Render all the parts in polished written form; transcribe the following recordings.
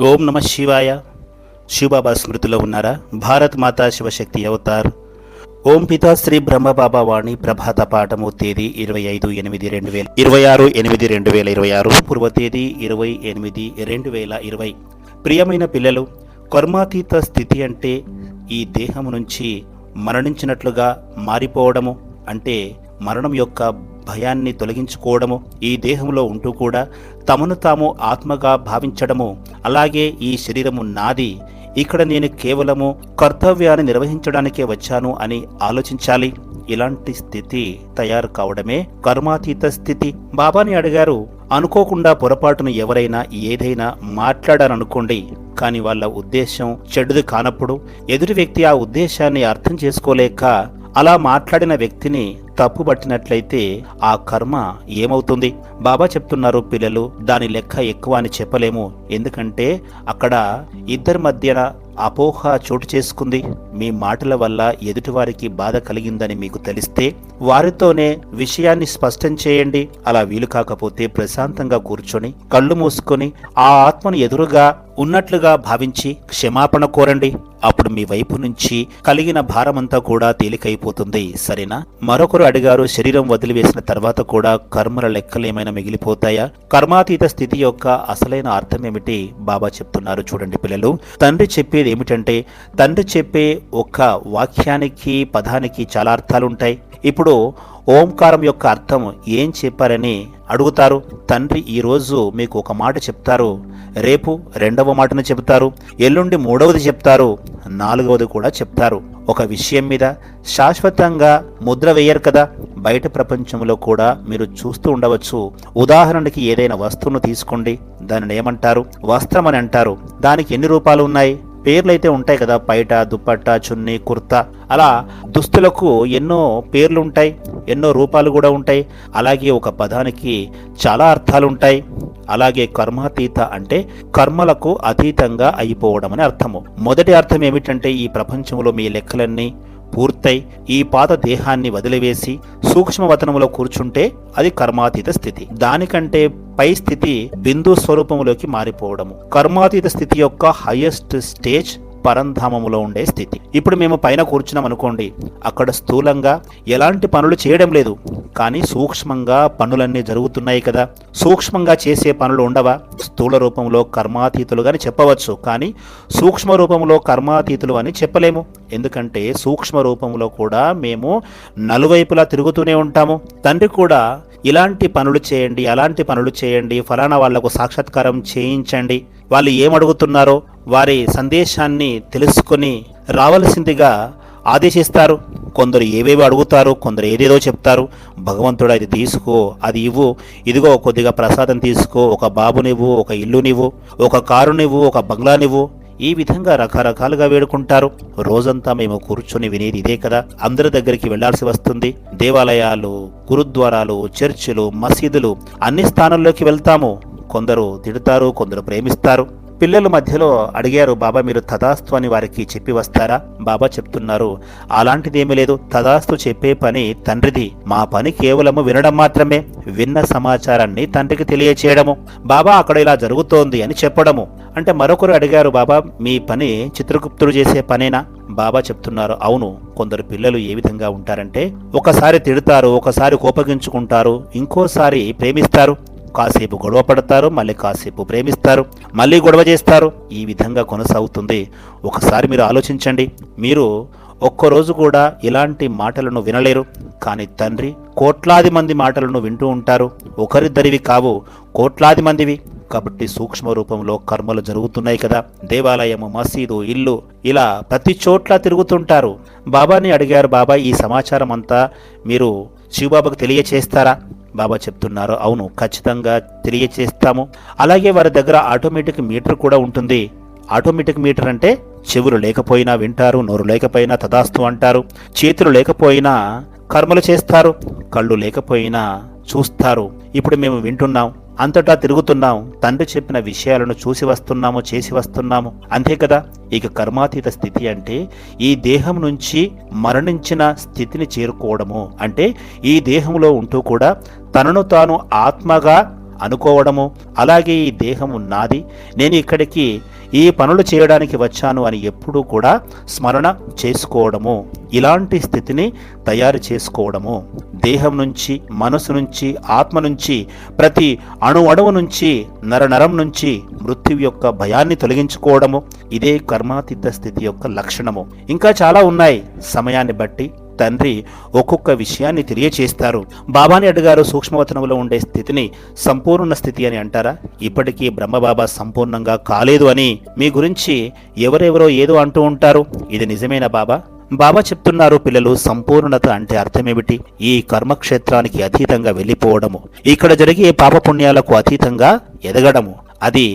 ఓం నమ శివాయ. శివబాబా స్మృతిలో ఉన్నారా? భారత్ మాతా శివశక్తి అవతార్. ఓం పితాశ్రీ బ్రహ్మబాబా వాణి ప్రభాత పాఠము తేదీ 25/8/2026 పూర్వ తేదీ 20/8/2020. ప్రియమైన పిల్లలు, కర్మాతీత స్థితి అంటే ఈ దేహం నుంచి మరణించినట్లుగా మారిపోవడము, అంటే మరణం యొక్క భయాన్ని తొలగించుకోవడము, ఈ దేహంలో ఉంటూ కూడా తమను తాము ఆత్మగా భావించడము, అలాగే ఈ శరీరము నాది, ఇక్కడ నేను కేవలము కర్తవ్యాన్ని నిర్వహించడానికే వచ్చాను అని ఆలోచించాలి. ఇలాంటి స్థితి తయారు కావడమే కర్మాతీత స్థితి. బాబాని అడిగారు, అనుకోకుండా పొరపాటును ఎవరైనా ఏదైనా మాట్లాడారనుకోండి, కానీ వాళ్ళ ఉద్దేశం చెడుది కానప్పుడు ఎదుటి వ్యక్తి ఆ ఉద్దేశాన్ని అర్థం చేసుకోలేక అలా మాట్లాడిన వ్యక్తిని తప్పుబట్టినట్లయితే ఆ కర్మ ఏమవుతుంది? బాబా చెప్తున్నారు, పిల్లలు, దాని లెక్క ఎక్కువ అని చెప్పలేము. ఎందుకంటే అక్కడ ఇద్దరి మధ్యన అపోహ చోటు చేసుకుంది. మీ మాటల వల్ల ఎదుటివారికి బాధ కలిగిందని మీకు తెలిస్తే వారితోనే విషయాన్ని స్పష్టం చేయండి. అలా వీలు కాకపోతే ప్రశాంతంగా కూర్చొని కళ్ళు మూసుకొని ఆ ఆత్మను ఎదురుగా ఉన్నట్లుగా భావించి క్షమాపణ కోరండి. అప్పుడు మీ వైపు నుంచి కలిగిన భారమంతా కూడా తేలికైపోతుంది. సరేనా? మరొకరు అడిగారు, శరీరం వదిలివేసిన తర్వాత కూడా కర్మల లెక్కలేమైనా మిగిలిపోతాయా? కర్మాతీత స్థితి యొక్క అసలైన అర్థం ఏమిటి? బాబా చెప్తున్నారు, చూడండి పిల్లలు. తండ్రి చెప్పేది ఏమిటంటే, తండ్రి చెప్పే ఒక్క వాక్యానికి పదానికి చాలా అర్థాలుంటాయి. ఇప్పుడు ఓంకారం యొక్క అర్థం ఏం చెప్పారని అడుగుతారు. తండ్రి ఈరోజు మీకు ఒక మాట చెప్తారు, రేపు రెండవ మాటను చెప్తారు, ఎల్లుండి మూడవది చెప్తారు, నాలుగవది కూడా చెప్తారు. ఒక విషయం మీద శాశ్వతంగా ముద్ర వేయరు కదా. బయట ప్రపంచంలో కూడా మీరు చూస్తూ ఉండవచ్చు. ఉదాహరణకి ఏదైనా వస్తువును తీసుకోండి, దానిని ఏమంటారు? వస్త్రం అని అంటారు. దానికి ఎన్ని రూపాలు ఉన్నాయి? పేర్లైతే ఉంటాయి కదా, పైట, దుప్పట్ట, చున్నీ, కుర్తా, అలా దుస్తులకు ఎన్నో పేర్లు ఉంటాయి, ఎన్నో రూపాలు కూడా ఉంటాయి. అలాగే ఒక పదానికి చాలా అర్థాలు ఉంటాయి. అలాగే కర్మాతీత అంటే కర్మలకు అతీతంగా అయిపోవడం అని అర్థము. మొదటి అర్థం ఏమిటంటే, ఈ ప్రపంచంలో మీ లెక్కలన్నీ పూర్తయి ఈ పాత దేహాన్ని వదిలివేసి సూక్ష్మవతనంలో కూర్చుంటే అది కర్మాతీత స్థితి. దానికంటే పై స్థితి బిందు స్వరూపంలోకి మారిపోవడము. కర్మాతీత స్థితి యొక్క హైయెస్ట్ స్టేజ్ పరంధామములో ఉండే స్థితి. ఇప్పుడు మేము పైన కూర్చున్నాం అనుకోండి, అక్కడ స్థూలంగా ఎలాంటి పనులు చేయడం లేదు, కానీ సూక్ష్మంగా పనులన్నీ జరుగుతున్నాయి కదా. సూక్ష్మంగా చేసే పనులు ఉండవా? స్థూల రూపంలో కర్మాతీతులు అని చెప్పవచ్చు, కానీ సూక్ష్మ రూపంలో కర్మాతీతులు అని చెప్పలేము. ఎందుకంటే సూక్ష్మ రూపంలో కూడా మేము నలువైపులా తిరుగుతూనే ఉంటాము. తండ్రి కూడా ఇలాంటి పనులు చేయండి, అలాంటి పనులు చేయండి, ఫలానా వాళ్లకు సాక్షాత్కారం చేయించండి, వాళ్ళు ఏమడుగుతున్నారో వారి సందేశాన్ని తెలుసుకొని రావలసిందిగా ఆదేశిస్తారు. కొందరు ఏవేవి అడుగుతారు, కొందరు ఏదేదో చెప్తారు. భగవంతుడు అది తీసుకో, అది ఇవ్వు, ఇదిగో కొద్దిగా ప్రసాదం తీసుకో, ఒక బాబునివ్వు, ఒక ఇల్లునివ్వు, ఒక కారునివ్వు, ఒక బంగ్లానివ్వు, ఈ విధంగా రకరకాలుగా వేడుకుంటారు. రోజంతా మేము కూర్చొని వినేది ఇదే కదా. అందరి దగ్గరికి వెళ్లాల్సి వస్తుంది. దేవాలయాలు, గురుద్వారాలు, చర్చిలు, మసీదులు, అన్ని స్థానాల్లోకి వెళ్తాము. కొందరు తిడతారు, కొందరు ప్రేమిస్తారు. పిల్లల మధ్యలో అడిగారు, బాబా మీరు తదాస్తు అని వారికి చెప్పి వస్తారా? బాబా చెప్తున్నారు, అలాంటిదేమీ లేదు. తదాస్తు చెప్పే పని తండ్రిది. మా పని కేవలము వినడం మాత్రమే. విన్న సమాచారాన్ని తండ్రికి తెలియచేయడము. బాబా అక్కడ ఇలా జరుగుతోంది అని చెప్పడము. అంటే మరొకరు అడిగారు, బాబా మీ పని చిత్రగుప్తుడు చేసే పనేనా? బాబా చెప్తున్నారు, అవును. కొందరు పిల్లలు ఏ విధంగా ఉంటారంటే, ఒకసారి తిడతారు, ఒకసారి కోపగించుకుంటారు, ఇంకోసారి ప్రేమిస్తారు, కాసేపు గొడవ పడతారు, మళ్ళీ కాసేపు ప్రేమిస్తారు, మళ్ళీ గొడవ చేస్తారు. ఈ విధంగా కొనసాగుతుంది. ఒకసారి మీరు ఆలోచించండి. మీరు ఒక్కరోజు కూడా ఇలాంటి మాటలను వినలేరు, కానీ తండ్రి కోట్లాది మంది మాటలను వింటూ ఉంటారు. ఒకరిద్దరివి కావు, కోట్లాది మందివి. కాబట్టి సూక్ష్మ రూపంలో కర్మలు జరుగుతున్నాయి కదా. దేవాలయము, మసీదు, ఇల్లు, ఇలా ప్రతి చోట్ల తిరుగుతుంటారు. బాబాని అడిగారు, బాబా ఈ సమాచారం అంతా మీరు శివబాబాకు తెలియచేస్తారా? బాబా చెప్తున్నారు, అవును, ఖచ్చితంగా తెలియచేస్తాము. అలాగే వారి దగ్గర ఆటోమేటిక్ మీటర్ కూడా ఉంటుంది. ఆటోమేటిక్ మీటర్ అంటే చెవులు లేకపోయినా వింటారు, నోరు లేకపోయినా తదాస్తు అంటారు, చేతులు లేకపోయినా కర్మలు చేస్తారు, కళ్ళు లేకపోయినా చూస్తారు. ఇప్పుడు మేము వింటున్నాం, అంతటా తిరుగుతున్నాం, తండ్రి చెప్పిన విషయాలను చూసి వస్తున్నాము, చేసి వస్తున్నాము, అంతే కదా. ఇక కర్మాతీత స్థితి అంటే ఈ దేహం నుంచి మరణించిన స్థితిని చేరుకోవడము. అంటే ఈ దేహంలో ఉంటూ కూడా తనను తాను ఆత్మగా అనుకోవడము, అలాగే ఈ దేహము నాది, నేను ఇక్కడికి ఈ పనులు చేయడానికి వచ్చాను అని ఎప్పుడూ కూడా స్మరణ చేసుకోవడము, ఇలాంటి స్థితిని తయారు చేసుకోవడము. దేహం నుంచి, మనసు నుంచి, ఆత్మ నుంచి, ప్రతి అణువు నుంచి, నరనరం నుంచి మృత్యు యొక్క భయాన్ని తొలగించుకోవడము, ఇదే కర్మాతీత స్థితి యొక్క లక్షణము. ఇంకా చాలా ఉన్నాయి. సమయాన్ని బట్టి తండ్రి ఒక్కొక్క విషయాన్ని తెలియచేస్తారు. బాబాని అడిగారు, సూక్ష్మవతనంలో ఉండే స్థితిని సంపూర్ణ స్థితి అని అంటారా? ఇప్పటికీ బ్రహ్మబాబా సంపూర్ణంగా కాలేదు అని మీ గురించి ఎవరెవరో ఏదో అంటూ ఉంటారు. ఇది నిజమేనా బాబా? బాబా చెప్తున్నారు, పిల్లలు, సంపూర్ణత అంటే అర్థమేమిటి? ఈ కర్మక్షేత్రానికి అతీతంగా వెళ్ళిపోవడము, ఇక్కడ జరిగే పాపపుణ్యాలకు అతీతంగా ఎదగడము, అది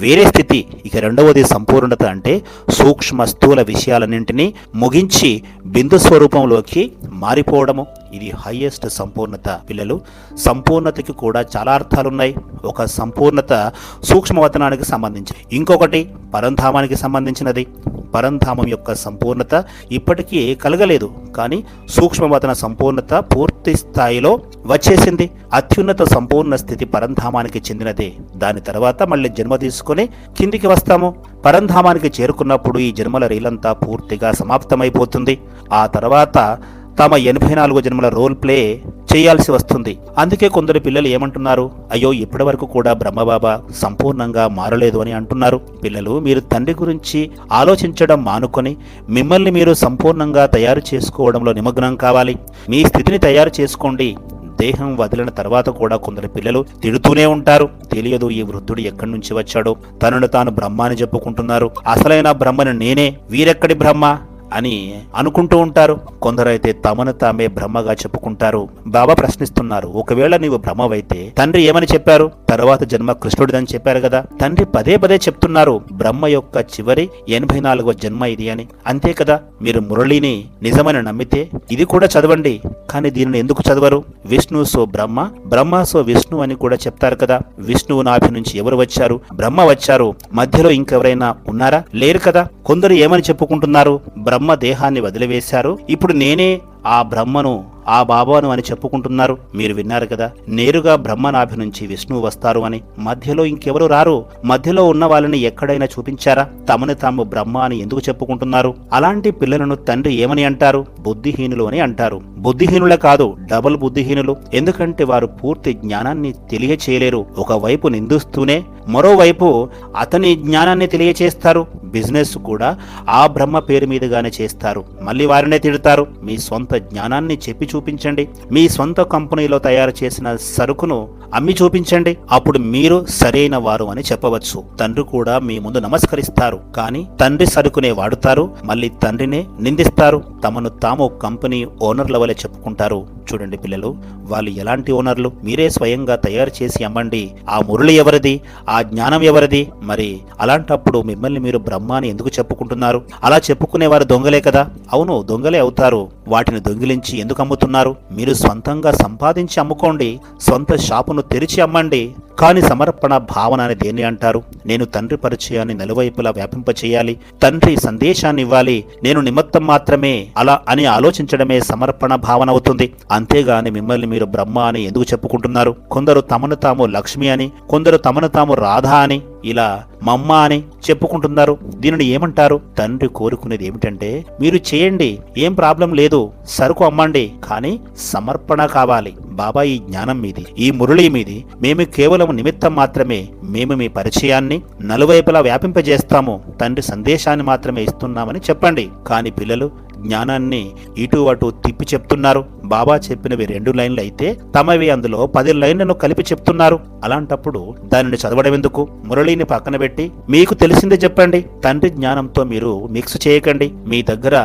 వేరే స్థితి. ఇక రెండవది సంపూర్ణత అంటే సూక్ష్మ స్థూల విషయాలన్నింటినీ ముగించి బిందు స్వరూపంలోకి మారిపోవడము. ఇది హైయెస్ట్ సంపూర్ణత. పిల్లలు, సంపూర్ణతకి కూడా చాలా అర్థాలున్నాయి. ఒక సంపూర్ణత సూక్ష్మవతనానికి సంబంధించి, ఇంకొకటి పరంధామానికి సంబంధించినది. పరంధామం యొక్క సంపూర్ణత ఇప్పటికీ కలగలేదు, కానీ సూక్ష్మవతన సంపూర్ణత పూర్తి స్థాయిలో వచ్చేసింది. అత్యున్నత సంపూర్ణ స్థితి పరంధామానికి చెందినదే. దాని తర్వాత మళ్ళీ జన్మ తీసుకుని కిందికి వస్తాము. పరంధామానికి చేరుకున్నప్పుడు ఈ జన్మల రీలంతా పూర్తిగా సమాప్తమైపోతుంది. ఆ తర్వాత తమ 84 జన్మల రోల్ ప్లే చేయాల్సి వస్తుంది. అందుకే కొందరు పిల్లలు ఏమంటున్నారు, అయ్యో ఇప్పటి వరకు కూడా బ్రహ్మబాబా సంపూర్ణంగా మారలేదు అని అంటున్నారు. పిల్లలు, మీరు తండ్రి గురించి ఆలోచించడం మానుకొని మిమ్మల్ని మీరు సంపూర్ణంగా తయారు చేసుకోవడంలో నిమగ్నం కావాలి. మీ స్థితిని తయారు చేసుకోండి. దేహం వదిలిన తర్వాత కూడా కొందరు పిల్లలు తిడుతూనే ఉంటారు, తెలియదు ఈ వృద్ధుడు ఎక్కడి నుంచి వచ్చాడో, తనను తాను బ్రహ్మ అని చెప్పుకుంటున్నారు, అసలైన బ్రహ్మను నేనే, వీరెక్కడి బ్రహ్మ అని అనుకుంటూ ఉంటారు. కొందరైతే తమను తామే బ్రహ్మగా చెప్పుకుంటారు. బాబా ప్రశ్నిస్తున్నారు, ఒకవేళ నీవు బ్రహ్మవైతే తండ్రి ఏమని చెప్పారు? తర్వాత జన్మ కృష్ణుడిదని చెప్పారు కదా. తండ్రి పదే పదే చెప్తున్నారు, బ్రహ్మ యొక్క చివరి 84వ జన్మ ఇది అని. అంతే కదా. మీరు మురళిని నిజమని నమ్మితే ఇది కూడా చదవండి. కానీ దీనిని ఎందుకు చదవరు? విష్ణు సో బ్రహ్మ, బ్రహ్మ సో విష్ణు అని కూడా చెప్తారు కదా. విష్ణువు నాభి నుంచి ఎవరు వచ్చారు? బ్రహ్మ వచ్చారు. మధ్యలో ఇంకెవరైనా ఉన్నారా? లేరు కదా. కొందరు ఏమని చెప్పుకుంటున్నారు? బ్రహ్మ దేహాన్ని వదిలివేశారు, ఇప్పుడు నేనే ఆ బ్రహ్మను, ఆ బాబాను అని చెప్పుకుంటున్నారు. మీరు విన్నారు కదా, నేరుగా బ్రహ్మనాభి నుంచి విష్ణువు వస్తారు అని. మధ్యలో ఇంకెవరు రారు. మధ్యలో ఉన్న వాళ్ళని ఎక్కడైనా చూపించారా? తమను తాము బ్రహ్మ అని ఎందుకు చెప్పుకుంటున్నారు? అలాంటి పిల్లలను తండ్రి ఏమని అంటారు? బుద్ధిహీనులు అని అంటారు. బుద్ధిహీనులే కాదు, డబుల్ బుద్ధిహీనులు. ఎందుకంటే వారు పూర్తి జ్ఞానాన్ని తెలియచేయలేరు. ఒకవైపు నిందిస్తూనే మరోవైపు అతని జ్ఞానాన్ని తెలియచేస్తారు. బిజినెస్ కూడా ఆ బ్రహ్మ పేరు మీదుగానే చేస్తారు. మళ్ళీ వారినే తిడతారు. మీ సొంత జ్ఞానాన్ని చెప్పి చూపించండి. మీ సొంత కంపెనీలో తయారు చేసిన సరుకును అమ్మి చూపించండి. అప్పుడు మీరు సరైన వారు అని చెప్పవచ్చు. తండ్రి కూడా మీ ముందు నమస్కరిస్తారు. కానీ తండ్రి సరుకునే వాడుతారు, మళ్ళీ తండ్రినే నిందిస్తారు. తమను తాము కంపెనీ ఓనర్ల వలె చెప్పుకుంటారు. చూడండి పిల్లలు, వాళ్ళు ఎలాంటి ఓనర్లు? మీరే స్వయంగా తయారు చేసి అమ్మండి. ఆ మురళి ఎవరిది? ఆ జ్ఞానం ఎవరిది? మరి అలాంటప్పుడు మిమ్మల్ని మీరు బ్రహ్మ అని ఎందుకు చెప్పుకుంటున్నారు? అలా చెప్పుకునేవారు దొంగలే కదా. అవును, దొంగలే అవుతారు. వాటిని దొంగిలించి ఎందుకు అమ్ముతున్నారు? మీరు స్వంతంగా సంపాదించి అమ్ముకోండి. సొంత షాపును తెరిచి అమ్మండి. కానీ సమర్పణ భావన అని దేన్ని అంటారు? నేను తండ్రి పరిచయాన్ని నలువైపులా వ్యాపింపచేయాలి, తండ్రి సందేశాన్ని ఇవ్వాలి, నేను నిమిత్తం మాత్రమే అలా అని ఆలోచించడమే సమర్పణ భావన అవుతుంది. అంతేగాని మిమ్మల్ని మీరు బ్రహ్మ అని ఎందుకు చెప్పుకుంటున్నారు? కొందరు తమను తాము లక్ష్మి అని, కొందరు తమను తాము రాధ అని, ఇలా మమ్మ అని చెప్పుకుంటున్నారు. దీనిని ఏమంటారు? తండ్రి కోరుకునేది ఏమిటంటే, మీరు చేయండి, ఏం ప్రాబ్లం లేదు, సరుకు అమ్మండి, కానీ సమర్పణ కావాలి. బాబా ఈ జ్ఞానం మీది, ఈ మురళి మీది, మేము కేవలం నిమిత్తం మాత్రమే. మేము మీ పరిచయాన్ని నలువైపులా వ్యాపింపజేస్తాము, తండ్రి సందేశాన్ని మాత్రమే ఇస్తున్నామని చెప్పండి. కానీ పిల్లలు జ్ఞానాన్ని ఇటు అటు తిప్పి చెప్తున్నారు. బాబా చెప్పినవి 2 లైన్లు అయితే తమవి అందులో 10 లైన్లను కలిపి చెప్తున్నారు. అలాంటప్పుడు దానిని చదవడం ఎందుకు? మురళిని పక్కన పెట్టి మీకు తెలిసిందే చెప్పండి. తండ్రి జ్ఞానంతో మీరు మిక్స్ చేయకండి. మీ దగ్గర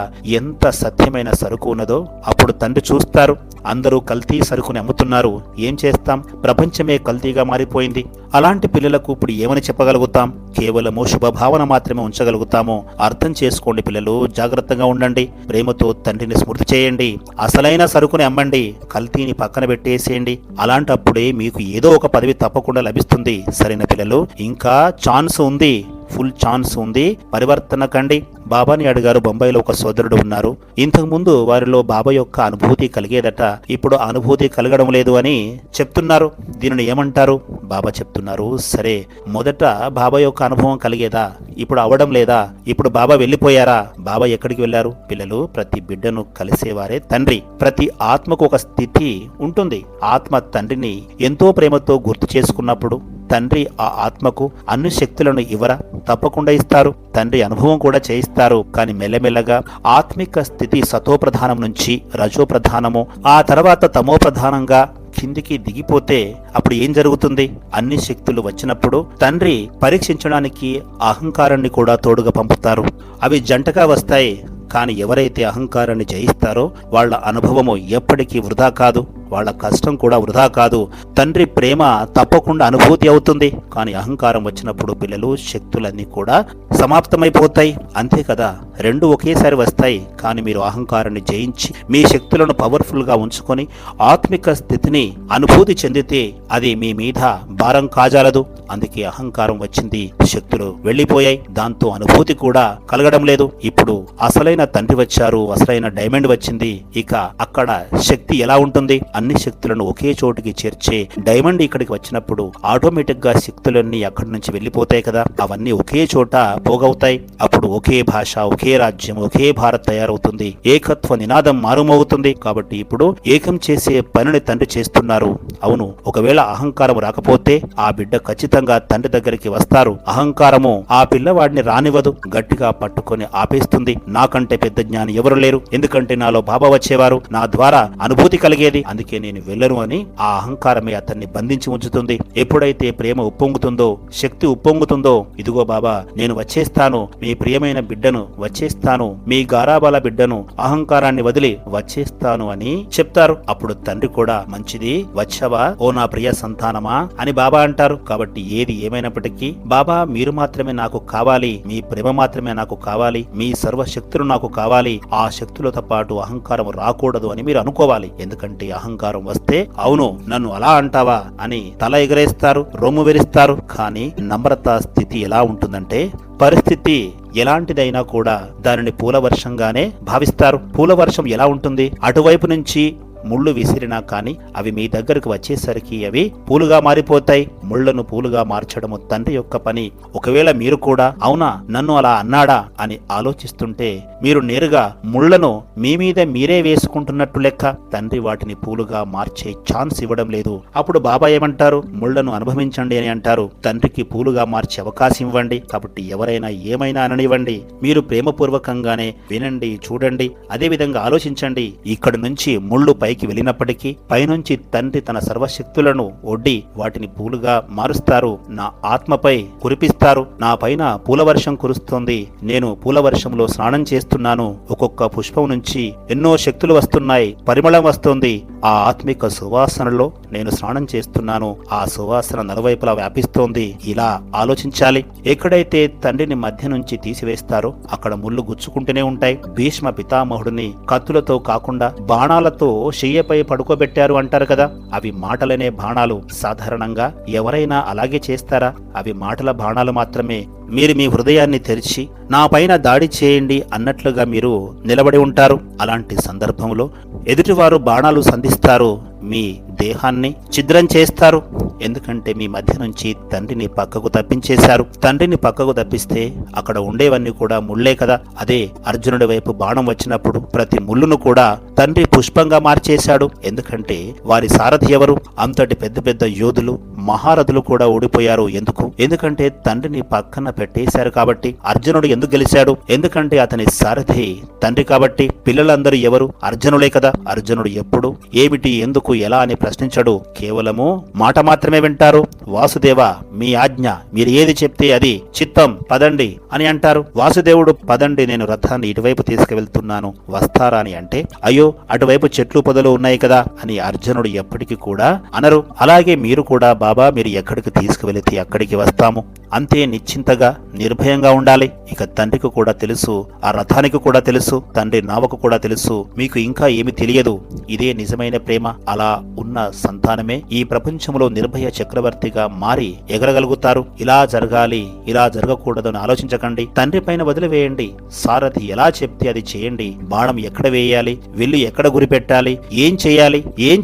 ఎంత సత్యమైన సరుకు ఉన్నదో అప్పుడు తండ్రి చూస్తారు. అందరూ కల్తీ సరుకుని అమ్ముతున్నారు. ఏం చేస్తాం? ప్రపంచమే కల్తీగా మారిపోయింది. అలాంటి పిల్లలకు ఇప్పుడు ఏమని చెప్పగలుగుతాం? కేవలము శుభభావన మాత్రమే ఉంచగలుగుతాము. అర్థం చేసుకోండి పిల్లలు, జాగ్రత్తగా ఉండండి. ప్రేమతో తండ్రిని స్మృతి చేయండి. అసలైన సరుకుని అమ్మండి, కల్తీని పక్కన పెట్టేసేయండి. అలాంటప్పుడే మీకు ఏదో ఒక పదవి తప్పకుండా లభిస్తుంది. సరైన పిల్లలు, ఇంకా ఛాన్స్ ఉంది. ఫుల్ ఛాన్స్ ఉంది, పరివర్తన కండి. బాబాని అడిగారు. బొంబాయిలో ఒక సోదరుడు ఉన్నారు. ఇంతకు ముందు వారిలో బాబా యొక్క అనుభూతి కలిగేదట, ఇప్పుడు అనుభూతి కలగడం లేదు అని చెప్తున్నారు. దీనిని ఏమంటారు? బాబా చెప్తున్నారు, సరే మొదట బాబా యొక్క అనుభవం కలిగేదా, ఇప్పుడు అవడం లేదా? ఇప్పుడు బాబా వెళ్ళిపోయారా? బాబా ఎక్కడికి వెళ్ళారు? పిల్లలు, ప్రతి బిడ్డను కలిసేవారే తండ్రి. ప్రతి ఆత్మకు ఒక స్థితి ఉంటుంది. ఆత్మ తండ్రిని ఎంతో ప్రేమతో గుర్తు చేసుకున్నప్పుడు తండ్రి ఆ ఆత్మకు అన్ని శక్తులను ఇవ్వరా? తప్పకుండా ఇస్తారు. తండ్రి అనుభవం కూడా చేయిస్తారు. కానీ మెల్లమెల్లగా ఆత్మిక స్థితి సతోప్రధానం నుంచి రజోప్రధానము, ఆ తర్వాత తమోప్రధానంగా కిందికి దిగిపోతే అప్పుడు ఏం జరుగుతుంది? అన్ని శక్తులు వచ్చినప్పుడు తండ్రి పరీక్షించడానికి అహంకారాన్ని కూడా తోడుగా పంపుతారు. అవి జంటగా వస్తాయి. కానీ ఎవరైతే అహంకారాన్ని జయిస్తారో వాళ్ళ అనుభవము ఎప్పటికీ వృధా కాదు, వాళ్ళ కష్టం కూడా వృధా కాదు. తండ్రి ప్రేమ తప్పకుండా అనుభూతి అవుతుంది. కానీ అహంకారం వచ్చినప్పుడు పిల్లలు, శక్తులన్నీ కూడా సమాప్తమైపోతాయి. అంతే కదా, రెండు ఒకేసారి వస్తాయి. కానీ మీరు అహంకారాన్ని జయించి మీ శక్తులను పవర్ఫుల్ గా ఉంచుకొని ఆత్మిక స్థితిని అనుభూతి చెందితే అది మీ మీద భారం కాజాలదు. అందుకే అహంకారం వచ్చింది, శక్తులు వెళ్ళిపోయాయి, దాంతో అనుభూతి కూడా కలగడం లేదు. ఇప్పుడు అసలైన తండ్రి వచ్చారు, అసలైన డైమండ్ వచ్చింది. ఇక అక్కడ శక్తి ఎలా ఉంటుంది? అన్ని శక్తులను ఒకే చోటుకి చేర్చే డైమండ్ ఇక్కడికి వచ్చినప్పుడు ఆటోమేటిక్ గా శక్తులన్నీ అక్కడి నుంచి వెళ్ళిపోతాయి కదా, అవన్నీ ఒకే చోట పోగవుతాయి. అప్పుడు ఒకే భాష, ఒకే రాజ్యం, ఒకే భారత్ తయారవుతుంది. ఏకత్వ నినాదం మారుమోగుతుంది. కాబట్టి ఇప్పుడు ఏకం చేసే పనిని తండ్రి చేస్తున్నారు. అవును, ఒకవేళ అహంకారం రాకపోతే ఆ బిడ్డ ఖచ్చితంగా తండ్రి దగ్గరికి వస్తారు. అహంకారము ఆ పిల్లవాడిని రానివ్వదు, గట్టిగా పట్టుకొని ఆపేస్తుంది. నాకంటే పెద్ద జ్ఞాని ఎవరు లేరు, ఎందుకంటే నాలో బాబా వచ్చేవారు, నా ద్వారా అనుభూతి కలిగేది, అందుకే నేను వెళ్ళను అని ఆ అహంకారమే అతన్ని బంధించి ఉంచుతుంది. ఎప్పుడైతే ప్రేమ ఉప్పొంగుతుందో, శక్తి ఉప్పొంగుతుందో, ఇదిగో బాబా నేను వచ్చేస్తాను, మీ ప్రియమైన బిడ్డను వచ్చేస్తాను, మీ గారాబాల బిడ్డను అహంకారాన్ని వదిలి వచ్చేస్తాను అని చెప్తారు. అప్పుడు తండ్రి కూడా మంచిది, వచ్చావా ఓ నా ప్రియ సంతానమా అని బాబా అంటారు. కాబట్టి ఏది ఏమైనప్పటికీ బాబా మీరు మాత్రమే నాకు కావాలి, మీ ప్రేమ మాత్రమే నాకు కావాలి, మీ సర్వశక్తులు నాకు కావాలి. ఆ శక్తులతో పాటు అహంకారం రాకూడదు అని మీరు అనుకోవాలి. ఎందుకంటే అహంకారం వస్తే అవును నన్ను అలా అంటావా అని తల ఎగరేస్తారు, రొమ్ము విరుస్తారు. కానీ నమ్రత స్థితి ఎలా ఉంటుందంటే, పరిస్థితి ఎలాంటిదైనా కూడా దానిని పూలవర్షంగానే భావిస్తారు. పూలవర్షం ఎలా ఉంటుంది? అటువైపు నుంచి ముళ్ళు విసిరినా కానీ అవి మీ దగ్గరకు వచ్చేసరికి అవి పూలుగా మారిపోతాయి. ముళ్లను పూలుగా మార్చడము తండ్రి యొక్క పని. ఒకవేళ మీరు కూడా అవునా నన్ను అలా అన్నాడా అని ఆలోచిస్తుంటే మీరు నేరుగా ముళ్లను మీ మీద మీరే వేసుకుంటున్నట్టు లెక్క. తండ్రి వాటిని పూలుగా మార్చే ఛాన్స్ ఇవ్వడం లేదు. అప్పుడు బాబా ఏమంటారు? ముళ్లను అనుభవించండి అని అంటారు. తండ్రికి పూలుగా మార్చే అవకాశం ఇవ్వండి. కాబట్టి ఎవరైనా ఏమైనా అననివ్వండి, మీరు ప్రేమపూర్వకంగానే వినండి, చూడండి, అదే విధంగా ఆలోచించండి. ఇక్కడి నుంచి ముళ్ళు పైకి వెళ్ళినప్పటికీ పైనుంచి తండ్రి తన సర్వశక్తులను ఒడ్డి వాటిని పూలుగా మారుస్తారు, నా ఆత్మపై కురిపిస్తారు. నా పైన పూలవర్షం కురుస్తోంది, నేను పూలవర్షంలో స్నానం చేస్తున్నాను. ఒక్కొక్క పుష్పం నుంచి ఎన్నో శక్తులు వస్తున్నాయి, పరిమళం వస్తుంది. ఆ ఆత్మిక సువాసనలో నేను స్నానం చేస్తున్నాను. ఆ సువాసన నలువైపులా వ్యాపిస్తోంది. ఇలా ఆలోచించాలి. ఎక్కడైతే తండ్రిని మధ్య నుంచి తీసివేస్తారో అక్కడ ముళ్ళు గుచ్చుకుంటూనే ఉంటాయి. భీష్మ పితామహుడిని కత్తులతో కాకుండా బాణాలతో చెయ్యపై పడుకోబెట్టారు అంటారు కదా, అవి మాటలనే బాణాలు. సాధారణంగా ఎవరైనా అలాగే చేస్తారా? అవి మాటల బాణాలు మాత్రమే. మీరు మీ హృదయాన్ని తెరిచి నా పైన దాడి చేయండి అన్నట్లుగా మీరు నిలబడి ఉంటారు. అలాంటి సందర్భంలో ఎదుటివారు బాణాలు సంధిస్తారు, మీ దేహాన్ని ఛిద్రం చేస్తారు. ఎందుకంటే మీ మధ్య నుంచి తండ్రిని పక్కకు తప్పించేశారు. తండ్రిని పక్కకు తప్పిస్తే అక్కడ ఉండేవన్నీ కూడా ముళ్ళే కదా. అదే అర్జునుడి వైపు బాణం వచ్చినప్పుడు ప్రతి ముళ్ళును కూడా తండ్రి పుష్పంగా మార్చేశాడు. ఎందుకంటే వారి సారథి ఎవరు? అంతటి పెద్ద పెద్ద యోధులు, మహారథులు కూడా ఓడిపోయారు. ఎందుకు? ఎందుకంటే తండ్రిని పక్కన పెట్టేశారు కాబట్టి. అర్జునుడు ఎందుకు గెలిచాడు? ఎందుకంటే అతని సారథి తండ్రి కాబట్టి. పిల్లలందరూ ఎవరు? అర్జునులే కదా. అర్జునుడు ఎప్పుడు ఏమిటి, ఎందుకు, ఎలా అని ప్రశ్నించడు. కేవలము మాట మాత్రమే వింటారు. వాసుదేవ మీ ఆజ్ఞ, మీరు ఏది చెప్తే అది చిత్తం, పదండి అని అంటారు. వాసుదేవుడు పదండి, నేను రథాన్ని ఇటువైపు తీసుకువెళ్తున్నాను, వస్తారా అని అంటే అయ్యో అటువైపు చెట్లు పొదలు ఉన్నాయి కదా అని అర్జునుడు ఎప్పటికీ కూడా అనరు. అలాగే మీరు కూడా బాబా మీరు ఎక్కడికి తీసుకువెళితే అక్కడికి వస్తాము, అంతే నిశ్చింతగా నిర్భయంగా ఉండాలి. ఇక తండ్రికి కూడా తెలుసు, ఆ రథానికి కూడా తెలుసు, తండ్రి నావకు కూడా తెలుసు, మీకు ఇంకా ఏమి తెలియదు. ఇదే నిజమైన ప్రేమ. అలా ఉన్న ఉన్న సంతానమే ఈ ప్రపంచంలో నిర్భయ చక్రవర్తిగా మారి ఎగరగలుగుతారు. ఇలా జరగాలి, ఇలా జరగకూడదని ఆలోచించకండి. తండ్రి పైన వదిలివేయండి. సారథి ఎలా చెప్తే అది చేయండి. బాణం ఎక్కడ వేయాలి, విల్లు ఎక్కడ గురిపెట్టాలి, ఏం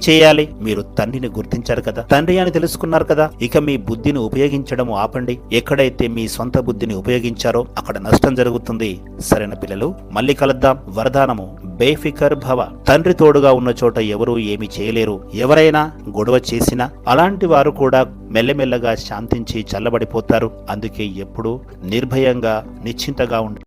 చేయాలి మీరు తండ్రిని గుర్తించారు కదా, తండ్రి అని తెలుసుకున్నారు కదా. ఇక మీ బుద్ధిని ఉపయోగించడం ఆపండి. ఎక్కడైతే మీ సొంత బుద్ధిని ఉపయోగించారో అక్కడ నష్టం జరుగుతుంది. సరైన పిల్లలు, మళ్ళీ కలుద్దాం. వరదానము: బేఫికర్ భవ. తండ్రి తోడుగా ఉన్న చోట ఎవరూ ఏమీ చేయలేరు. ఎవరైనా గొడవ చేసినా అలాంటి వారు కూడా మెల్లమెల్లగా శాంతించి చల్లబడిపోతారు. అందుకే ఎప్పుడూ నిర్భయంగా నిశ్చింతగా ఉండండి.